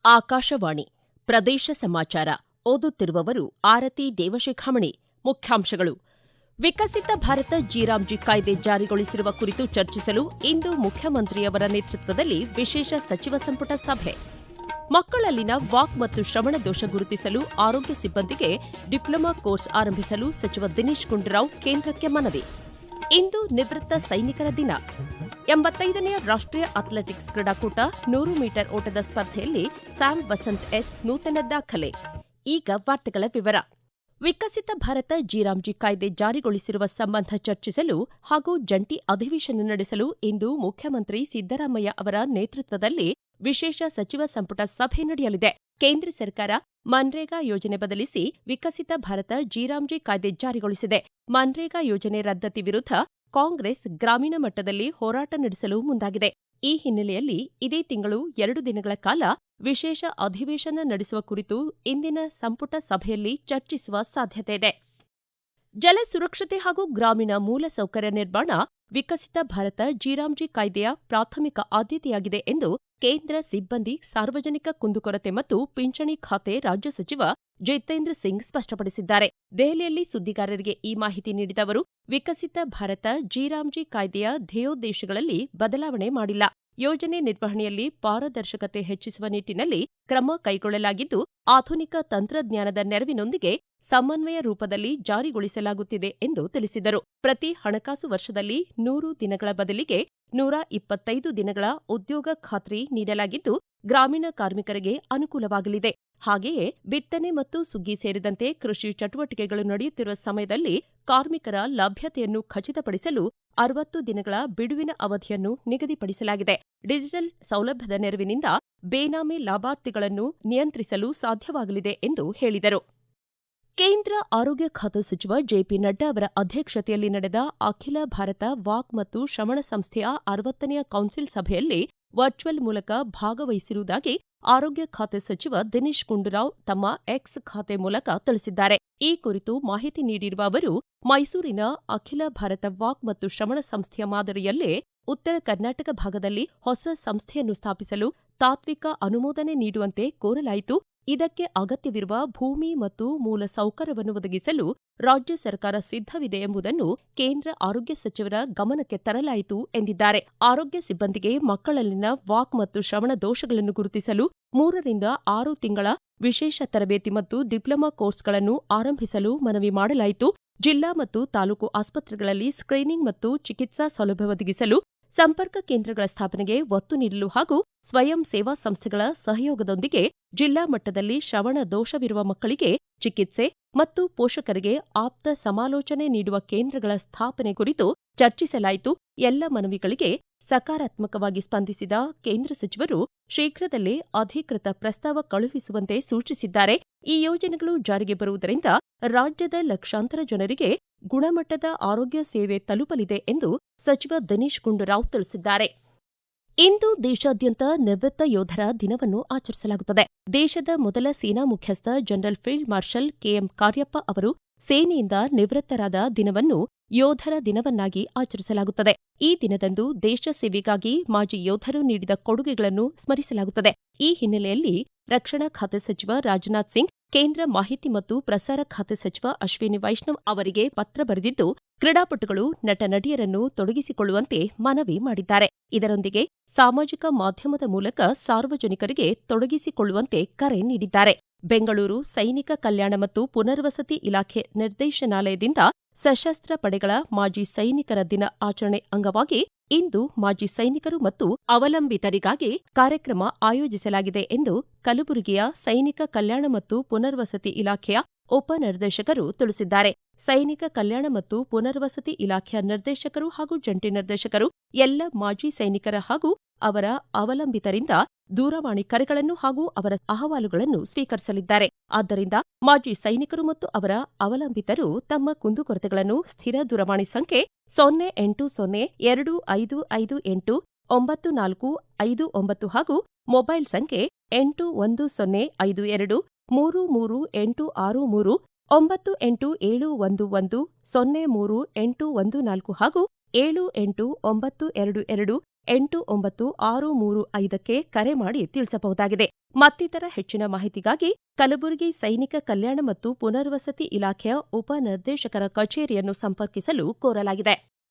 ಆಕಾಶವಾಣಿ ಪ್ರದೇಶ ಸಮಾಚಾರ ಓದುತ್ತಿರುವವರು ಆರತಿ ದೇವಶಿಖಾಮಣಿ. ಮುಖ್ಯಾಂಶಗಳು: ವಿಕಸಿತ ಭಾರತ ಜಿ ಕಾಯ್ದೆ ಜಾರಿಗೊಳಿಸಿರುವ ಕುರಿತು ಚರ್ಚಿಸಲು ಇಂದು ಮುಖ್ಯಮಂತ್ರಿಯವರ ನೇತೃತ್ವದಲ್ಲಿ ವಿಶೇಷ ಸಚಿವ ಸಂಪುಟ ಸಭೆ. ಮಕ್ಕಳಲ್ಲಿನ ವಾಕ್ ಮತ್ತು ಶ್ರವಣ ದೋಷ ಗುರುತಿಸಲು ಆರೋಗ್ಯ ಸಿಬ್ಬಂದಿಗೆ ಡಿಪ್ಲೊಮಾ ಕೋರ್ಸ್ ಆರಂಭಿಸಲು ಸಚಿವ ದಿನೇಶ್ ಗುಂಡೂರಾವ್ ಕೇಂದ್ರಕ್ಕೆ ಮನವಿ. ಇಂದು ನಿವೃತ್ತ ಸೈನಿಕರ ದಿನ. 85ನೇ ರಾಷ್ಟ್ರೀಯ ಅಥ್ಲೆಟಿಕ್ಸ್ ಕ್ರೀಡಾಕೂಟ 100 ಮೀಟರ್ ಓಟದ ಸ್ಪರ್ಧೆಯಲ್ಲಿ ಸ್ಯಾಮ್ ವಸಂತ್ ಎಸ್ ನೂತನ ದಾಖಲೆ. ಈಗ ವಾರ್ತೆಗಳ ವಿವರ. ವಿಕಸಿತ ಭಾರತ ಜಿ ಕಾಯ್ದೆ ಜಾರಿಗೊಳಿಸಿರುವ ಸಂಬಂಧ ಚರ್ಚಿಸಲು ಹಾಗೂ ಜಂಟಿ ಅಧಿವೇಶನ ನಡೆಸಲು ಇಂದು ಮುಖ್ಯಮಂತ್ರಿ ಸಿದ್ದರಾಮಯ್ಯ ಅವರ ನೇತೃತ್ವದಲ್ಲಿ ವಿಶೇಷ ಸಚಿವ ಸಂಪುಟ ಸಭೆ ನಡೆಯಲಿದೆ. ಕೇಂದ್ರ ಸರ್ಕಾರ ಮನ್ರೇಗಾ ಯೋಜನೆ ಬದಲಿಸಿ ವಿಕಸಿತ ಭಾರತ ಜಿ ಕಾಯ್ದೆ ಜಾರಿಗೊಳಿಸಿದೆ. ಮನ್ರೇಗಾ ಯೋಜನೆ ರದ್ದತಿ ವಿರುದ್ಧ ಕಾಂಗ್ರೆಸ್ ಗ್ರಾಮೀಣ ಮಟ್ಟದಲ್ಲಿ ಹೋರಾಟ ನಡೆಸಲು ಮುಂದಾಗಿದೆ. ಈ ಹಿನ್ನೆಲೆಯಲ್ಲಿ ಇದೇ ತಿಂಗಳು 2 ದಿನಗಳ ಕಾಲ ವಿಶೇಷ ಅಧಿವೇಶನ ನಡೆಸುವ ಕುರಿತು ಇಂದಿನ ಸಂಪುಟ ಸಭೆಯಲ್ಲಿ ಚರ್ಚಿಸುವ ಸಾಧ್ಯತೆಯಿದೆ. ಜಲ ಸುರಕ್ಷತೆ ಹಾಗೂ ಗ್ರಾಮೀಣ ಮೂಲಸೌಕರ್ಯ ನಿರ್ಮಾಣ ವಿಕಸಿತ ಭಾರತ ಜಿ ಕಾಯ್ದೆಯ ಪ್ರಾಥಮಿಕ ಆದ್ಯತೆಯಾಗಿದೆ ಎಂದು ಕೇಂದ್ರ ಸಿಬ್ಬಂದಿ, ಸಾರ್ವಜನಿಕ ಕುಂದುಕೊರತೆ ಮತ್ತು ಪಿಂಚಣಿ ಖಾತೆ ರಾಜ್ಯ ಸಚಿವ ಜಿತೇಂದ್ರ ಸಿಂಗ್ ಸ್ಪಷ್ಟಪಡಿಸಿದ್ದಾರೆ. ದೆಹಲಿಯಲ್ಲಿ ಸುದ್ದಿಗಾರರಿಗೆ ಈ ಮಾಹಿತಿ ನೀಡಿದ ಅವರು, ವಿಕಸಿತ ಭಾರತ ಜಿ ಕಾಯ್ದೆಯ ಧ್ಯೇಯೋದ್ದೇಶಗಳಲ್ಲಿ ಬದಲಾವಣೆ ಮಾಡಿಲ್ಲ. ಯೋಜನೆ ನಿರ್ವಹಣೆಯಲ್ಲಿ ಪಾರದರ್ಶಕತೆ ಹೆಚ್ಚಿಸುವ ನಿಟ್ಟಿನಲ್ಲಿ ಕ್ರಮ ಕೈಗೊಳ್ಳಲಾಗಿದ್ದು, ಆಧುನಿಕ ತಂತ್ರಜ್ಞಾನದ ನೆರವಿನೊಂದಿಗೆ ಸಮನ್ವಯ ರೂಪದಲ್ಲಿ ಜಾರಿಗೊಳಿಸಲಾಗುತ್ತಿದೆ ಎಂದು ತಿಳಿಸಿದರು. ಪ್ರತಿ ಹಣಕಾಸು ವರ್ಷದಲ್ಲಿ 100 ದಿನಗಳ ಬದಲಿಗೆ 125 ದಿನಗಳ ಉದ್ಯೋಗ ಖಾತ್ರಿ ನೀಡಲಾಗಿದ್ದು, ಗ್ರಾಮೀಣ ಕಾರ್ಮಿಕರಿಗೆ ಅನುಕೂಲವಾಗಲಿದೆ. ಹಾಗೆಯೇ ಬಿತ್ತನೆ ಮತ್ತು ಸುಗ್ಗಿ ಸೇರಿದಂತೆ ಕೃಷಿ ಚಟುವಟಿಕೆಗಳು ನಡೆಯುತ್ತಿರುವ ಸಮಯದಲ್ಲಿ ಕಾರ್ಮಿಕರ ಲಭ್ಯತೆಯನ್ನು ಖಚಿತಪಡಿಸಲು 60 ದಿನಗಳ ಬಿಡುವಿನ ಅವಧಿಯನ್ನು ನಿಗದಿಪಡಿಸಲಾಗಿದೆ. ಡಿಜಿಟಲ್ ಸೌಲಭ್ಯದ ನೆರವಿನಿಂದ ಬೇನಾಮಿ ಲಾಭಾರ್ಥಿಗಳನ್ನು ನಿಯಂತ್ರಿಸಲು ಸಾಧ್ಯವಾಗಲಿದೆ ಎಂದು ಹೇಳಿದರು. ಕೇಂದ್ರ ಆರೋಗ್ಯ ಖಾತೆ ಸಚಿವ ಜೆಪಿ ನಡ್ಡಾ ಅವರ ಅಧ್ಯಕ್ಷತೆಯಲ್ಲಿ ನಡೆದ ಅಖಿಲ ಭಾರತ ವಾಕ್ ಮತ್ತು ಶ್ರವಣ ಸಂಸ್ಥೆಯ 60ನೇ ಕೌನ್ಸಿಲ್ ಸಭೆಯಲ್ಲಿ ವರ್ಚುವಲ್ ಮೂಲಕ ಭಾಗವಹಿಸಿರುವುದಾಗಿ ಆರೋಗ್ಯ ಖಾತೆ ಸಚಿವ ದಿನೇಶ್ ಗುಂಡೂರಾವ್ ತಮ್ಮ ಎಕ್ಸ್ ಖಾತೆ ಮೂಲಕ ತಿಳಿಸಿದ್ದಾರೆ. ಈ ಕುರಿತು ಮಾಹಿತಿ ನೀಡಿರುವ ಅವರು, ಮೈಸೂರಿನ ಅಖಿಲ ಭಾರತ ವಾಕ್ ಮತ್ತು ಶ್ರವಣ ಸಂಸ್ಥೆಯ ಮಾದರಿಯಲ್ಲೇ ಉತ್ತರ ಕರ್ನಾಟಕ ಭಾಗದಲ್ಲಿ ಹೊಸ ಸಂಸ್ಥೆಯನ್ನು ಸ್ಥಾಪಿಸಲು ತಾತ್ವಿಕ ಅನುಮೋದನೆ ನೀಡುವಂತೆ ಕೋರಲಾಯಿತು. ಇದಕ್ಕೆ ಅಗತ್ಯವಿರುವ ಭೂಮಿ ಮತ್ತು ಮೂಲ ಸೌಕರ್ಯವನ್ನು ಒದಗಿಸಲು ರಾಜ್ಯ ಸರ್ಕಾರ ಸಿದ್ಧವಿದೆ ಎಂಬುದನ್ನು ಕೇಂದ್ರ ಆರೋಗ್ಯ ಸಚಿವರ ಗಮನಕ್ಕೆ ತರಲಾಯಿತು ಎಂದಿದ್ದಾರೆ. ಆರೋಗ್ಯ ಸಿಬ್ಬಂದಿಗೆ ಮಕ್ಕಳಲ್ಲಿನ ವಾಕ್ ಮತ್ತು ಶ್ರವಣ ದೋಷಗಳನ್ನು ಗುರುತಿಸಲು 3 ರಿಂದ 6 ತಿಂಗಳ ವಿಶೇಷ ತರಬೇತಿ ಮತ್ತು ಡಿಪ್ಲೊಮಾ ಕೋರ್ಸ್ಗಳನ್ನು ಆರಂಭಿಸಲು ಮನವಿ ಮಾಡಲಾಯಿತು. ಜಿಲ್ಲಾ ಮತ್ತು ತಾಲೂಕು ಆಸ್ಪತ್ರೆಗಳಲ್ಲಿ ಸ್ಕ್ರೀನಿಂಗ್ ಮತ್ತು ಚಿಕಿತ್ಸಾ ಸೌಲಭ್ಯ ಒದಗಿಸಲು ಸಂಪರ್ಕ ಕೇಂದ್ರಗಳ ಸ್ಥಾಪನೆಗೆ ಒತ್ತು ನೀಡಲು ಹಾಗೂ ಸ್ವಯಂ ಸೇವಾ ಸಂಸ್ಥೆಗಳ ಸಹಯೋಗದೊಂದಿಗೆ ಜಿಲ್ಲಾ ಮಟ್ಟದಲ್ಲಿ ಶ್ರವಣ ದೋಷವಿರುವ ಮಕ್ಕಳಿಗೆ ಚಿಕಿತ್ಸೆ ಮತ್ತು ಪೋಷಕರಿಗೆ ಆಪ್ತ ಸಮಾಲೋಚನೆ ನೀಡುವ ಕೇಂದ್ರಗಳ ಸ್ಥಾಪನೆ ಕುರಿತು ಚರ್ಚಿಸಲಾಯಿತು. ಎಲ್ಲ ಮನವಿಗಳಿಗೆ ಸಕಾರಾತ್ಮಕವಾಗಿ ಸ್ಪಂದಿಸಿದ ಕೇಂದ್ರ ಸಚಿವರು ಶೀಘ್ರದಲ್ಲೇ ಅಧಿಕೃತ ಪ್ರಸ್ತಾವ ಕಳುಹಿಸುವಂತೆ ಸೂಚಿಸಿದ್ದಾರೆ. ಈ ಯೋಜನೆಗಳು ಜಾರಿಗೆ ಬರುವುದರಿಂದ ರಾಜ್ಯದ ಲಕ್ಷಾಂತರ ಜನರಿಗೆ ಗುಣಮಟ್ಟದ ಆರೋಗ್ಯ ಸೇವೆ ತಲುಪಲಿದೆ ಎಂದು ಸಚಿವ ದಿನೇಶ್ ಗುಂಡೂರಾವ್ ತಿಳಿಸಿದ್ದಾರೆ. ಇಂದು ದೇಶಾದ್ಯಂತ ನಿವೃತ್ತ ಯೋಧರ ದಿನವನ್ನು ಆಚರಿಸಲಾಗುತ್ತದೆ. ದೇಶದ ಮೊದಲ ಸೇನಾ ಮುಖ್ಯಸ್ಥ general field marshal KM Cariappa ಅವರು ಸೇನೆಯಿಂದ ನಿವೃತ್ತರಾದ ದಿನವನ್ನು ಯೋಧರ ದಿನವನ್ನಾಗಿ ಆಚರಿಸಲಾಗುತ್ತದೆ. ಈ ದಿನದಂದು ದೇಶ ಸೇವೆಗಾಗಿ ಮಾಜಿ ಯೋಧರು ನೀಡಿದ ಕೊಡುಗೆಗಳನ್ನು ಸ್ಮರಿಸಲಾಗುತ್ತದೆ. ಈ ಹಿನ್ನೆಲೆಯಲ್ಲಿ ರಕ್ಷಣಾ ಖಾತೆ ಸಚಿವ ರಾಜನಾಥ್ ಸಿಂಗ್ ಕೇಂದ್ರ ಮಾಹಿತಿ ಮತ್ತು ಪ್ರಸಾರ ಖಾತೆ ಸಚಿವ ಅಶ್ವಿನಿ ವೈಷ್ಣವ್ ಅವರಿಗೆ ಪತ್ರ ಬರೆದಿದ್ದು, ಕ್ರೀಡಾಪಟುಗಳು, ನಟ-ನಟಿಯರನ್ನು ತೊಡಗಿಸಿಕೊಳ್ಳುವಂತೆ ಮನವಿ ಮಾಡಿದ್ದಾರೆ. ಇದರೊಂದಿಗೆ ಸಾಮಾಜಿಕ ಮಾಧ್ಯಮದ ಮೂಲಕ ಸಾರ್ವಜನಿಕರಿಗೆ ತೊಡಗಿಸಿಕೊಳ್ಳುವಂತೆ ಕರೆ ನೀಡಿದ್ದಾರೆ. ಬೆಂಗಳೂರು ಸೈನಿಕ ಕಲ್ಯಾಣ ಮತ್ತು ಪುನರ್ವಸತಿ ಇಲಾಖೆ ನಿರ್ದೇಶನಾಲಯದಿಂದ ಸಶಸ್ತ್ರ ಪಡೆಗಳ ಮಾಜಿ ಸೈನಿಕರ ದಿನ ಆಚರಣೆ ಅಂಗವಾಗಿ ಇಂದು ಮಾಜಿ ಸೈನಿಕರು ಮತ್ತು ಅವಲಂಬಿತರಿಗಾಗಿ ಕಾರ್ಯಕ್ರಮ ಆಯೋಜಿಸಲಾಗಿದೆ ಎಂದು ಕಲಬುರಗಿಯ ಸೈನಿಕ ಕಲ್ಯಾಣ ಮತ್ತು ಪುನರ್ವಸತಿ ಇಲಾಖೆಯ ಉಪನಿರ್ದೇಶಕರು ತಿಳಿಸಿದ್ದಾರೆ. ಸೈನಿಕ ಕಲ್ಯಾಣ ಮತ್ತು ಪುನರ್ವಸತಿ ಇಲಾಖೆಯ ನಿರ್ದೇಶಕರು ಹಾಗೂ ಜಂಟಿ ನಿರ್ದೇಶಕರು ಎಲ್ಲ ಮಾಜಿ ಸೈನಿಕರ ಹಾಗೂ ಅವರ ಅವಲಂಬಿತರಿಂದ ದೂರವಾಣಿ ಕರೆಗಳನ್ನು ಹಾಗೂ ಅವರ ಅಹವಾಲುಗಳನ್ನು ಸ್ವೀಕರಿಸಲಿದ್ದಾರೆ. ಆದ್ದರಿಂದ ಮಾಜಿ ಸೈನಿಕರು ಮತ್ತು ಅವರ ಅವಲಂಬಿತರು ತಮ್ಮ ಕುಂದುಕೊರತೆಗಳನ್ನು ಸ್ಥಿರ ದೂರವಾಣಿ ಸಂಖ್ಯೆ 080255894459 ಹಾಗೂ ಮೊಬೈಲ್ ಸಂಖ್ಯೆ 8105233863 9877110384 ಹಾಗೂ 789222 8965 ಕರೆ ಮಾಡಿ ತಿಳಿಸಬಹುದಾಗಿದೆ. ಮತ್ತಿತರ ಹೆಚ್ಚಿನ ಮಾಹಿತಿಗಾಗಿ ಕಲಬುರಗಿ ಸೈನಿಕ ಕಲ್ಯಾಣ ಮತ್ತು ಪುನರ್ವಸತಿ ಇಲಾಖೆಯ ಉಪನಿರ್ದೇಶಕರ ಕಚೇರಿಯನ್ನು ಸಂಪರ್ಕಿಸಲು ಕೋರಲಾಗಿದೆ.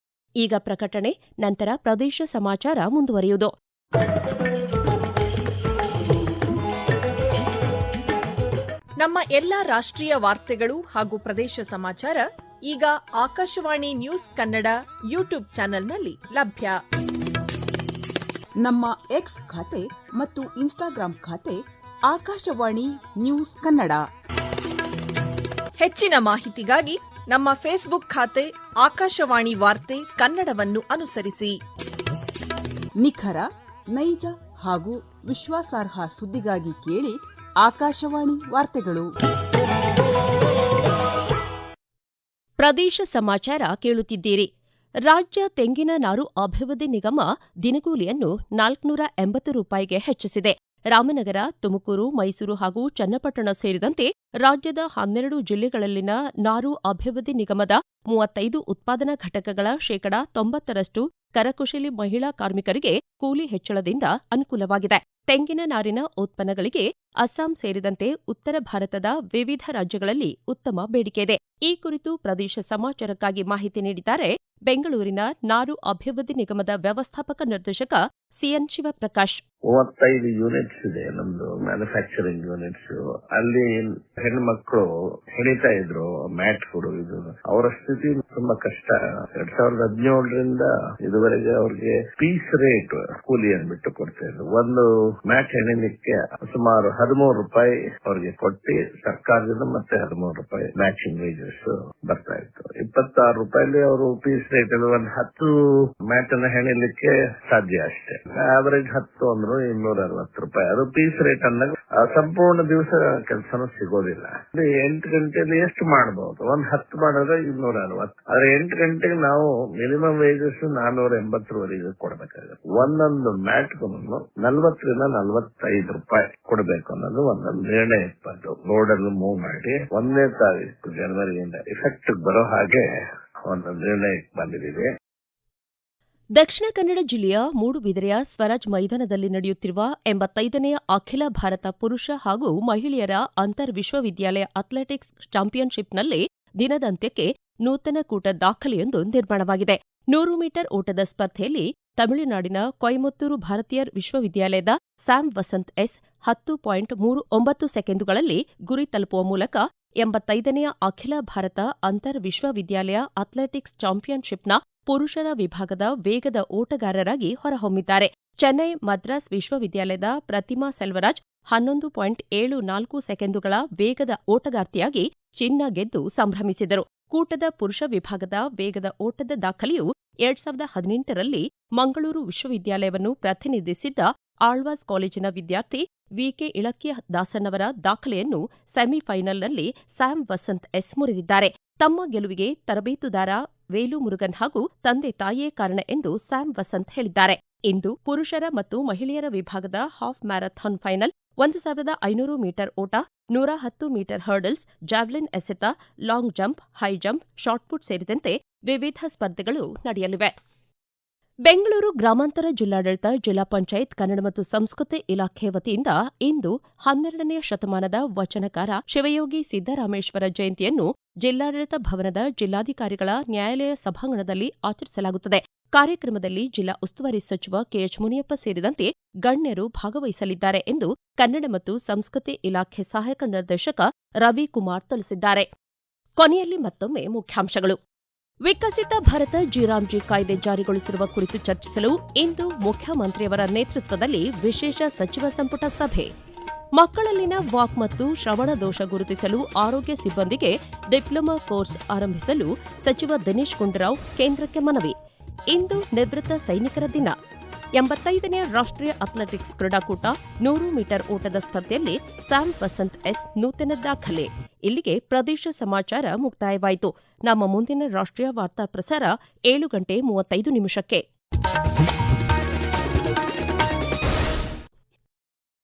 ಈಗ ಪ್ರಕಟಣೆ, ನಂತರ ಪ್ರದೇಶ ಸಮಾಚಾರ ಮುಂದುವರಿಯುವುದು. ನಮ್ಮ ಎಲ್ಲಾ ರಾಷ್ಟ್ರೀಯ ವಾರ್ತೆಗಳು ಹಾಗೂ ಪ್ರದೇಶ ಸಮಾಚಾರ ಈಗ ಆಕಾಶವಾಣಿ ನ್ಯೂಸ್ ಕನ್ನಡ ಯೂಟ್ಯೂಬ್ ಚಾನೆಲ್ನಲ್ಲಿ ಲಭ್ಯ. ನಮ್ಮ ಎಕ್ಸ್ ಖಾತೆ ಮತ್ತು ಇನ್ಸ್ಟಾಗ್ರಾಂ ಖಾತೆ ಆಕಾಶವಾಣಿ ನ್ಯೂಸ್ ಕನ್ನಡ. ಹೆಚ್ಚಿನ ಮಾಹಿತಿಗಾಗಿ ನಮ್ಮ ಫೇಸ್ಬುಕ್ ಖಾತೆ ಆಕಾಶವಾಣಿ ವಾರ್ತೆ ಕನ್ನಡವನ್ನು ಅನುಸರಿಸಿ. ನಿಖರ, ನೈಜ ಹಾಗೂ ವಿಶ್ವಾಸಾರ್ಹ ಸುದ್ದಿಗಾಗಿ ಕೇಳಿ ಆಕಾಶವಾಣಿ ವಾರ್ತೆಗಳು. ಪ್ರದೇಶ ಸಮಾಚಾರ ಕೇಳುತ್ತಿದ್ದೀರಿ. ರಾಜ್ಯ ತೆಂಗಿನ ನಾರು ಅಭಿವೃದ್ಧಿ ನಿಗಮ ದಿನಗೂಲಿಯನ್ನು 480 ರೂಪಾಯಿಗೆ ಹೆಚ್ಚಿಸಿದೆ. ರಾಮನಗರ, ತುಮಕೂರು, ಮೈಸೂರು ಹಾಗೂ ಚನ್ನಪಟ್ಟಣ ಸೇರಿದಂತೆ ರಾಜ್ಯದ 12 ಜಿಲ್ಲೆಗಳಲ್ಲಿನ ನಾರು ಅಭಿವೃದ್ಧಿ ನಿಗಮದ 35 ಉತ್ಪಾದನಾ ಘಟಕಗಳ ಶೇಕಡಾ 90ರಷ್ಟು ಕರಕುಶಲಿ ಮಹಿಳಾ ಕಾರ್ಮಿಕರಿಗೆ ಕೂಲಿ ಹೆಚ್ಚಳದಿಂದ ಅನುಕೂಲವಾಗಿದೆ. ತೆಂಗಿನ ನಾರಿನ ಉತ್ಪನ್ನಗಳಿಗೆ ಅಸ್ಸಾಂ ಸೇರಿದಂತೆ ಉತ್ತರ ಭಾರತದ ವಿವಿಧ ರಾಜ್ಯಗಳಲ್ಲಿ ಉತ್ತಮ ಬೇಡಿಕೆಯಿದೆ. ಈ ಕುರಿತು ಪ್ರದೇಶ ಸಮಾಚಾರಕ್ಕಾಗಿ ಮಾಹಿತಿ ನೀಡಿದ್ದಾರೆ ಬೆಂಗಳೂರಿನ ನಾರು ಅಭಿವೃದ್ಧಿ ನಿಗಮದ ವ್ಯವಸ್ಥಾಪಕ ನಿರ್ದೇಶಕ ಸಿಎನ್ ಶಿವಪ್ರಕಾಶ್. 35 ಯೂನಿಟ್ಸ್ ಇದೆ ನಮ್ದು, ಮ್ಯಾನುಫ್ಯಾಕ್ಚರಿಂಗ್ ಯೂನಿಟ್ಸ್. ಅಲ್ಲಿ ಹೆಣ್ಮಕ್ಳು ಹೆಣಿತಾ ಇದ್ರು ಮ್ಯಾಟ್ ಕೊಡುವುದು. ಅವರ ಸ್ಥಿತಿ ತುಂಬಾ ಕಷ್ಟ. 2017ರಿಂದ ಇದುವರೆಗೆ ಅವ್ರಿಗೆ ಪೀಸ್ ರೇಟ್ ಕೂಲಿ ಅಂದ್ಬಿಟ್ಟು ಕೊಡ್ತಾ ಇದ್ರು. ಒಂದು ಮ್ಯಾಟ್ ಹೆಣಿಲಿಕ್ಕೆ ಸುಮಾರು 13 ರೂಪಾಯಿ ಅವ್ರಿಗೆ ಕೊಟ್ಟು ಸರ್ಕಾರದಿಂದ ಮತ್ತೆ 13 ರೂಪಾಯಿ ಮ್ಯಾಚಿಂಗ್ ವೇಜಸ್ ಬರ್ತಾ ಇತ್ತು. 26 ರೂಪಾಯಿಲಿ ಅವರು ಪೀಸ್ ರೇಟ್ ಒಂದು 10 ಮ್ಯಾಟ್ ಅನ್ನ ಹೆಣಿಲಿಕ್ಕೆ ಸಾಧ್ಯ ಅಷ್ಟೇ. ಆವರೇಜ್ 10 ಅಂದ್ರು 260 ರೂಪಾಯಿ. ಅದು ಪೀಸ್ ರೇಟ್ ಅಂದಾಗ ಸಂಪೂರ್ಣ ದಿವಸ ಕೆಲಸನೂ ಸಿಗೋದಿಲ್ಲ. 8 ಗಂಟೆಯಲ್ಲಿ ಎಷ್ಟು ಮಾಡಬಹುದು? ಒಂದು 10 ಮಾಡಿದ್ರೆ 260. ಆದ್ರೆ 8 ಗಂಟೆಗೆ ನಾವು ಮಿನಿಮಮ್ ವೇಜಸ್ 480 ಕೊಡಬೇಕಾಗುತ್ತೆ. ಒಂದೊಂದು ಮ್ಯಾಟ್ 40ರಿಂದ 45 ರೂಪಾಯಿ ಕೊಡಬೇಕು ಅನ್ನೋದು ಒಂದೊಂದು ನಿರ್ಣಯ ಇತ್ತು. ರೋಡ್ ಅಲ್ಲಿ ಮೂವ್ ಮಾಡಿ 1ನೇ ತಾರೀಕು ಜನವರಿಯಿಂದ ಇಫೆಕ್ಟ್ ಬರೋ ಹಾಗೆ ಒಂದು ನಿರ್ಣಯ ಬಂದಿದೆ. ದಕ್ಷಿಣ ಕನ್ನಡ ಜಿಲ್ಲೆಯ ಮೂಡುಬಿದಿರೆಯ ಸ್ವರಾಜ್ ಮೈದಾನದಲ್ಲಿ ನಡೆಯುತ್ತಿರುವ 85ನೇ ಅಖಿಲ ಭಾರತ ಪುರುಷ ಹಾಗೂ ಮಹಿಳೆಯರ ಅಂತರ್ ವಿಶ್ವವಿದ್ಯಾಲಯ ಅಥ್ಲೆಟಿಕ್ಸ್ ಚಾಂಪಿಯನ್ಶಿಪ್ನಲ್ಲಿ ದಿನದಂತ್ಯಕ್ಕೆ ನೂತನ ಕೂಟ ದಾಖಲೆಯೊಂದು ನಿರ್ಮಾಣವಾಗಿದೆ. 100 ಮೀಟರ್ ಓಟದ ಸ್ಪರ್ಧೆಯಲ್ಲಿ ತಮಿಳುನಾಡಿನ ಕೊಯಮತ್ತೂರು ಭಾರತೀಯರ್ ವಿಶ್ವವಿದ್ಯಾಲಯದ ಸ್ಯಾಮ್ ವಸಂತ್ ಎಸ್ 10.39 ಸೆಕೆಂಡುಗಳಲ್ಲಿ ಗುರಿ ತಲುಪುವ ಮೂಲಕ 85ನೇ ಅಖಿಲ ಭಾರತ ಅಂತರ್ ವಿಶ್ವವಿದ್ಯಾಲಯ ಅಥ್ಲೆಟಿಕ್ಸ್ ಚಾಂಪಿಯನ್ಶಿಪ್ನ ಪುರುಷರ ವಿಭಾಗದ ವೇಗದ ಓಟಗಾರರಾಗಿ ಹೊರಹೊಮ್ಮಿದ್ದಾರೆ. ಚೆನ್ನೈ ಮದ್ರಾಸ್ ವಿಶ್ವವಿದ್ಯಾಲಯದ ಪ್ರತಿಮಾ ಸೆಲ್ವರಾಜ್ 11.74 ಸೆಕೆಂಡುಗಳ ವೇಗದ ಓಟಗಾರ್ತಿಯಾಗಿ ಚಿನ್ನ ಗೆದ್ದು ಸಂಭ್ರಮಿಸಿದರು. ಕೂಟದ ಪುರುಷ ವಿಭಾಗದ ವೇಗದ ಓಟದ ದಾಖಲೆಯು 2018ರಲ್ಲಿ ಮಂಗಳೂರು ವಿಶ್ವವಿದ್ಯಾಲಯವನ್ನು ಪ್ರತಿನಿಧಿಸಿದ್ದ ಆಳ್ವಾಸ್ ಕಾಲೇಜಿನ ವಿದ್ಯಾರ್ಥಿ ವಿಕೆ ಇಳಕ್ಯ ದಾಸನ್ನವರ ದಾಖಲೆಯನ್ನು ಸೆಮಿಫೈನಲ್ನಲ್ಲಿ ಸ್ಯಾಮ್ ವಸಂತ್ ಎಸ್ ಮುರಿದಿದ್ದಾರೆ. ತಮ್ಮ ಗೆಲುವಿಗೆ ತರಬೇತುದಾರ ವೇಲು ಮುರುಗನ್ ಹಾಗೂ ತಂದೆ ತಾಯಿಯೇ ಕಾರಣ ಎಂದು ಸ್ಯಾಮ್ ವಸಂತ್ ಹೇಳಿದ್ದಾರೆ. ಇಂದು ಪುರುಷರ ಮತ್ತು ಮಹಿಳೆಯರ ವಿಭಾಗದ ಹಾಫ್ ಮ್ಯಾರಥಾನ್ ಫೈನಲ್, 1500 ಮೀಟರ್ ಓಟ, 110 ಮೀಟರ್ ಹರ್ಡಲ್ಸ್, ಜಾವ್ಲಿನ್ ಎಸೆತ, long jump, high jump, shot put ಸೇರಿದಂತೆ ವಿವಿಧ ಸ್ಪರ್ಧೆಗಳು ನಡೆಯಲಿವೆ. ಬೆಂಗಳೂರು ಗ್ರಾಮಾಂತರ ಜಿಲ್ಲಾಡಳಿತ, ಜಿಲ್ಲಾ ಪಂಚಾಯತ್ ಕನ್ನಡ ಮತ್ತು ಸಂಸ್ಕೃತಿ ಇಲಾಖೆ ವತಿಯಿಂದ ಇಂದು 12ನೇ ಶತಮಾನದ ವಚನಕಾರ ಶಿವಯೋಗಿ ಸಿದ್ದರಾಮೇಶ್ವರ ಜಯಂತಿಯನ್ನು ಜಿಲ್ಲಾಡಳಿತ ಭವನದ ಜಿಲ್ಲಾಧಿಕಾರಿಗಳ ನ್ಯಾಯಾಲಯ ಸಭಾಂಗಣದಲ್ಲಿ ಆಚರಿಸಲಾಗುತ್ತದೆ. ಕಾರ್ಯಕ್ರಮದಲ್ಲಿ ಜಿಲ್ಲಾ ಉಸ್ತುವಾರಿ ಸಚಿವ ಕೆಎಚ್ ಮುನಿಯಪ್ಪ ಸೇರಿದಂತೆ ಗಣ್ಯರು ಭಾಗವಹಿಸಲಿದ್ದಾರೆ ಎಂದು ಕನ್ನಡ ಮತ್ತು ಸಂಸ್ಕೃತಿ ಇಲಾಖೆ ಸಹಾಯಕ ನಿರ್ದೇಶಕ ರವಿಕುಮಾರ್ ತಿಳಿಸಿದ್ದಾರೆ. ಕೊನೆಯಲ್ಲಿ ಮತ್ತೊಮ್ಮೆ ಮುಖ್ಯಾಂಶಗಳು. ವಿಕಸಿತ ಭಾರತ ಜಿ ಕಾಯ್ದೆ ಜಾರಿಗೊಳಿಸಿರುವ ಕುರಿತು ಚರ್ಚಿಸಲು ಇಂದು ಮುಖ್ಯಮಂತ್ರಿಯವರ ನೇತೃತ್ವದಲ್ಲಿ ವಿಶೇಷ ಸಚಿವ ಸಂಪುಟ ಸಭೆ. ಮಕ್ಕಳಲ್ಲಿನ ವಾಕ್ ಮತ್ತು ಶ್ರವಣ ದೋಷ ಗುರುತಿಸಲು ಆರೋಗ್ಯ ಸಿಬ್ಬಂದಿಗೆ ಡಿಪ್ಲೊಮಾ ಕೋರ್ಸ್ ಆರಂಭಿಸಲು ಸಚಿವ ದಿನೇಶ್ ಗುಂಡೂರಾವ್ ಕೇಂದ್ರಕ್ಕೆ ಮನವಿ. ಇಂದು ನಿವೃತ್ತ ಸೈನಿಕರ ದಿನ. 85ನೇ ರಾಷ್ಟ್ರೀಯ ಅಥ್ಲೆಟಿಕ್ಸ್ ಕ್ರೀಡಾಕೂಟ 100 ಮೀಟರ್ ಓಟದ ಸ್ಪರ್ಧೆಯಲ್ಲಿ ಸ್ಯಾಮ್ ವಸಂತ್ ಎಸ್ ನೂತನ ದಾಖಲೆ. ಇಲ್ಲಿಗೆ ಪ್ರದೇಶ ಸಮಾಚಾರ ಮುಕ್ತಾಯವಾಯಿತು. ನಮ್ಮ ಮುಂದಿನ ರಾಷ್ಟ್ರೀಯ ವಾರ್ತಾ ಪ್ರಸಾರ 7:35 ನಿಮಿಷಕ್ಕೆ.